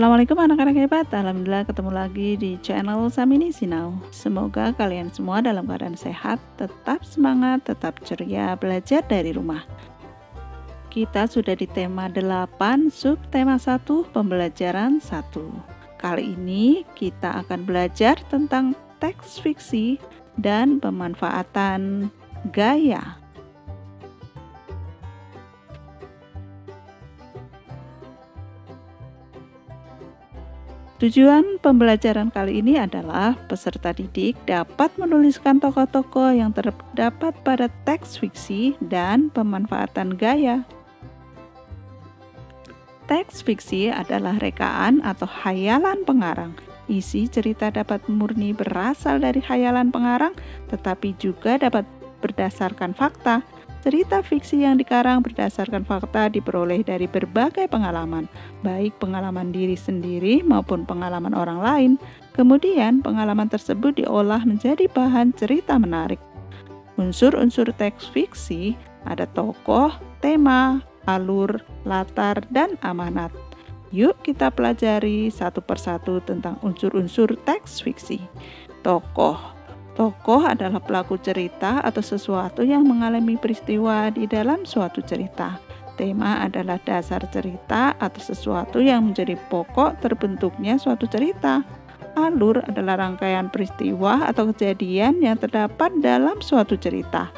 Assalamualaikum anak-anak hebat. Alhamdulillah ketemu lagi di channel Samini Sinau. Semoga kalian semua dalam keadaan sehat, tetap semangat, tetap ceria belajar dari rumah. Kita sudah di tema 8, subtema 1, pembelajaran 1. Kali ini kita akan belajar tentang teks fiksi dan pemanfaatan gaya. Tujuan pembelajaran kali ini adalah peserta didik dapat menuliskan tokoh-tokoh yang terdapat pada teks fiksi dan pemanfaatan gaya. Teks fiksi adalah rekaan atau khayalan pengarang. Isi cerita dapat murni berasal dari khayalan pengarang, tetapi juga dapat berdasarkan fakta. Cerita fiksi yang dikarang berdasarkan fakta diperoleh dari berbagai pengalaman, baik pengalaman diri sendiri maupun pengalaman orang lain. Kemudian pengalaman tersebut diolah menjadi bahan cerita menarik. Unsur-unsur teks fiksi ada tokoh, tema, alur, latar, dan amanat. Yuk kita pelajari satu persatu tentang unsur-unsur teks fiksi. Tokoh adalah pelaku cerita atau sesuatu yang mengalami peristiwa di dalam suatu cerita. Tema adalah dasar cerita atau sesuatu yang menjadi pokok terbentuknya suatu cerita. Alur adalah rangkaian peristiwa atau kejadian yang terdapat dalam suatu cerita.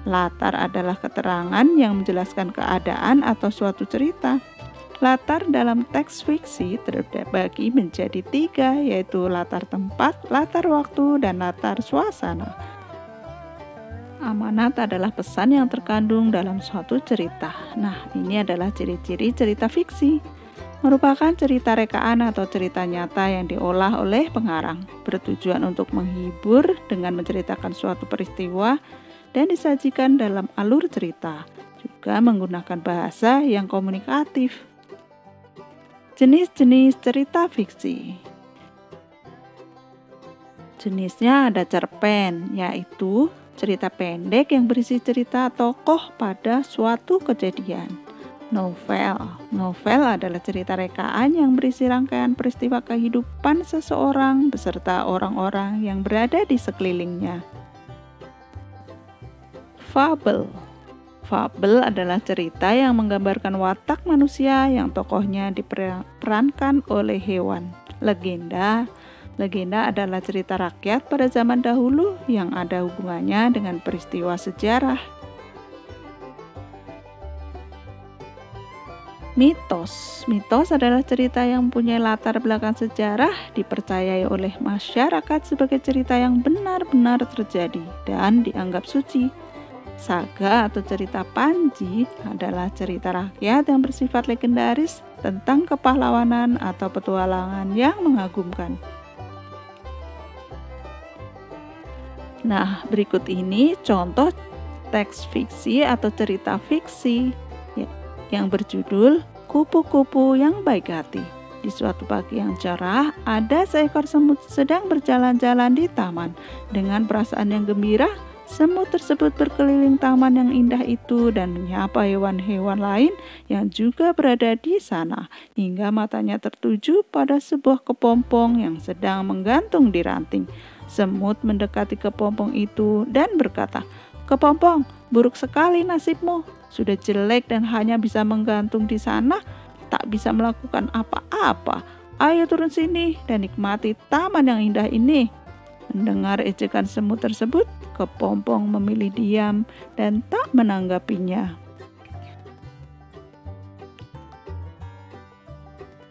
Latar adalah keterangan yang menjelaskan keadaan atau suatu cerita. Latar dalam teks fiksi terbagi menjadi 3, yaitu latar tempat, latar waktu, dan latar suasana. Amanat adalah pesan yang terkandung dalam suatu cerita. Nah, ini adalah ciri-ciri cerita fiksi. Merupakan cerita rekaan atau cerita nyata yang diolah oleh pengarang, bertujuan untuk menghibur dengan menceritakan suatu peristiwa dan disajikan dalam alur cerita, juga menggunakan bahasa yang komunikatif. Jenis-jenis cerita fiksi. Jenisnya ada cerpen, yaitu cerita pendek yang berisi cerita tokoh pada suatu kejadian. Novel adalah cerita rekaan yang berisi rangkaian peristiwa kehidupan seseorang beserta orang-orang yang berada di sekelilingnya. Fabel adalah cerita yang menggambarkan watak manusia yang tokohnya diperankan oleh hewan. Legenda adalah cerita rakyat pada zaman dahulu yang ada hubungannya dengan peristiwa sejarah. Mitos adalah cerita yang mempunyai latar belakang sejarah, dipercayai oleh masyarakat sebagai cerita yang benar-benar terjadi dan dianggap suci. Saga atau cerita Panji adalah cerita rakyat yang bersifat legendaris tentang kepahlawanan atau petualangan yang mengagumkan. Nah, berikut ini contoh teks fiksi atau cerita fiksi yang berjudul Kupu-kupu yang Baik Hati. Di suatu pagi yang cerah, ada seekor semut sedang berjalan-jalan di taman. Dengan perasaan yang gembira, semut tersebut berkeliling taman yang indah itu dan menyapa hewan-hewan lain yang juga berada di sana, hingga matanya tertuju pada sebuah kepompong yang sedang menggantung di ranting. Semut mendekati kepompong itu dan berkata, "Kepompong, buruk sekali nasibmu. Sudah jelek dan hanya bisa menggantung di sana, tak bisa melakukan apa-apa. Ayo turun sini dan nikmati taman yang indah ini." Mendengar ejekan semut tersebut, kepompong memilih diam dan tak menanggapinya.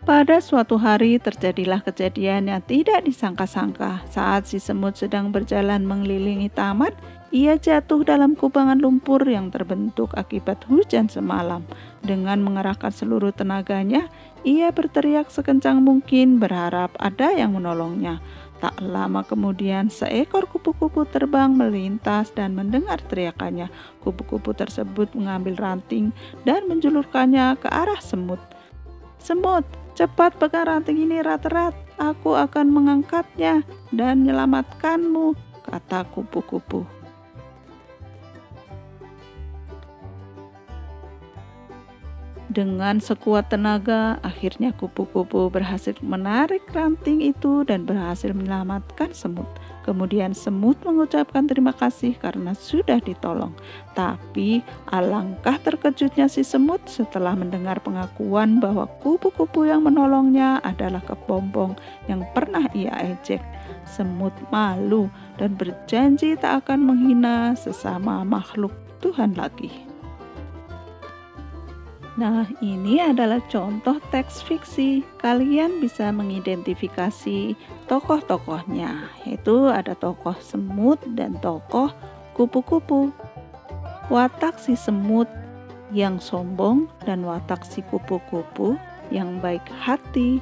Pada suatu hari terjadilah kejadian yang tidak disangka-sangka. Saat si semut sedang berjalan mengelilingi taman, ia jatuh dalam kubangan lumpur yang terbentuk akibat hujan semalam. Dengan mengerahkan seluruh tenaganya, ia berteriak sekencang mungkin berharap ada yang menolongnya. Tak lama kemudian, seekor kupu-kupu terbang melintas dan mendengar teriakannya. Kupu-kupu tersebut mengambil ranting dan menjulurkannya ke arah semut. "Semut, cepat pegang ranting ini erat-erat. Aku akan mengangkatnya dan menyelamatkanmu," kata kupu-kupu. Dengan sekuat tenaga, akhirnya kupu-kupu berhasil menarik ranting itu dan berhasil menyelamatkan semut. Kemudian semut mengucapkan terima kasih karena sudah ditolong. Tapi alangkah terkejutnya si semut setelah mendengar pengakuan bahwa kupu-kupu yang menolongnya adalah kepompong yang pernah ia ejek. Semut malu dan berjanji tak akan menghina sesama makhluk Tuhan lagi. Nah, ini adalah contoh teks fiksi. Kalian bisa mengidentifikasi tokoh-tokohnya, yaitu ada tokoh semut dan tokoh kupu-kupu. Watak si semut yang sombong dan watak si kupu-kupu yang baik hati.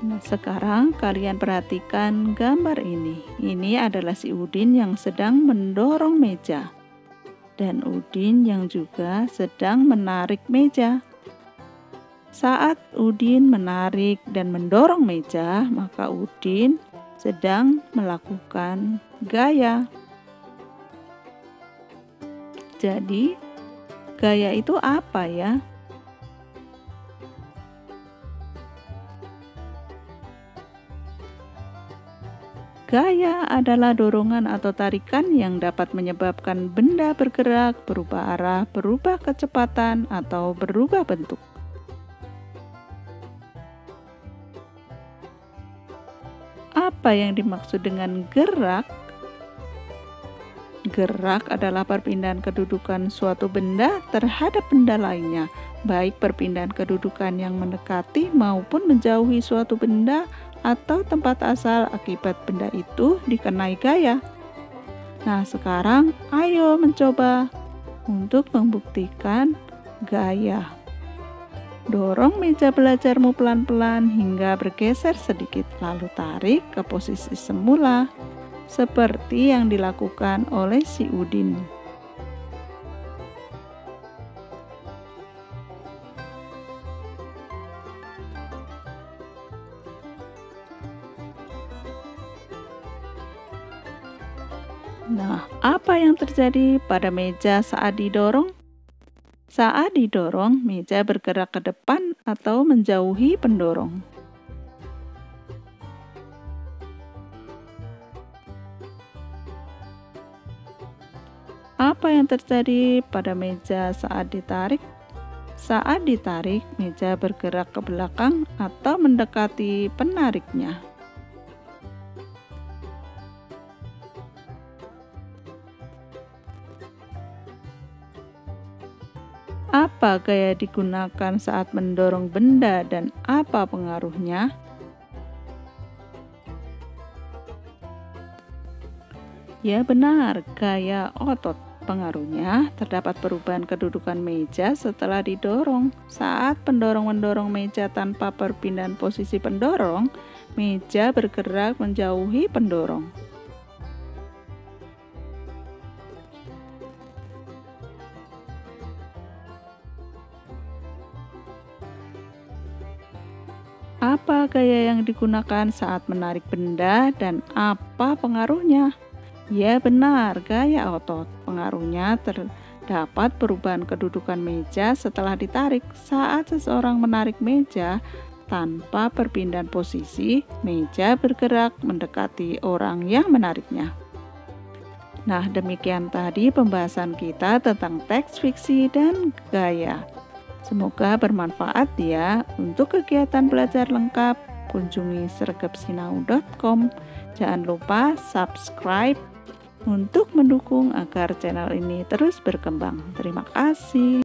Nah, sekarang kalian perhatikan gambar ini. Ini adalah si Udin yang sedang mendorong meja. Dan Udin yang juga sedang menarik meja. Saat Udin menarik dan mendorong meja, maka Udin sedang melakukan gaya. Jadi, gaya itu apa ya? Gaya adalah dorongan atau tarikan yang dapat menyebabkan benda bergerak, berubah arah, berubah kecepatan, atau berubah bentuk. Apa yang dimaksud dengan gerak? Gerak adalah perpindahan kedudukan suatu benda terhadap benda lainnya, baik perpindahan kedudukan yang mendekati maupun menjauhi suatu benda atau tempat asal akibat benda itu dikenai gaya. Nah, sekarang ayo mencoba untuk membuktikan gaya. Dorong meja belajarmu pelan-pelan hingga bergeser sedikit, lalu tarik ke posisi semula, seperti yang dilakukan oleh si Udin. Nah, apa yang terjadi pada meja saat didorong? Saat didorong, meja bergerak ke depan atau menjauhi pendorong. Apa yang terjadi pada meja saat ditarik? Saat ditarik, meja bergerak ke belakang atau mendekati penariknya. Apa gaya digunakan saat mendorong benda dan apa pengaruhnya? Ya benar, gaya otot. Pengaruhnya terdapat perubahan kedudukan meja setelah didorong. Saat pendorong mendorong meja tanpa perpindahan posisi pendorong, meja bergerak menjauhi pendorong. Apa gaya yang digunakan saat menarik benda dan apa pengaruhnya? Ya benar, gaya otot. Pengaruhnya terdapat perubahan kedudukan meja setelah ditarik. Saat seseorang menarik meja tanpa perpindahan posisi, meja bergerak mendekati orang yang menariknya. Nah, demikian tadi pembahasan kita tentang teks fiksi dan gaya. Semoga bermanfaat ya. Untuk kegiatan belajar lengkap, kunjungi sregepsinau.com. Jangan lupa subscribe untuk mendukung agar channel ini terus berkembang. Terima kasih.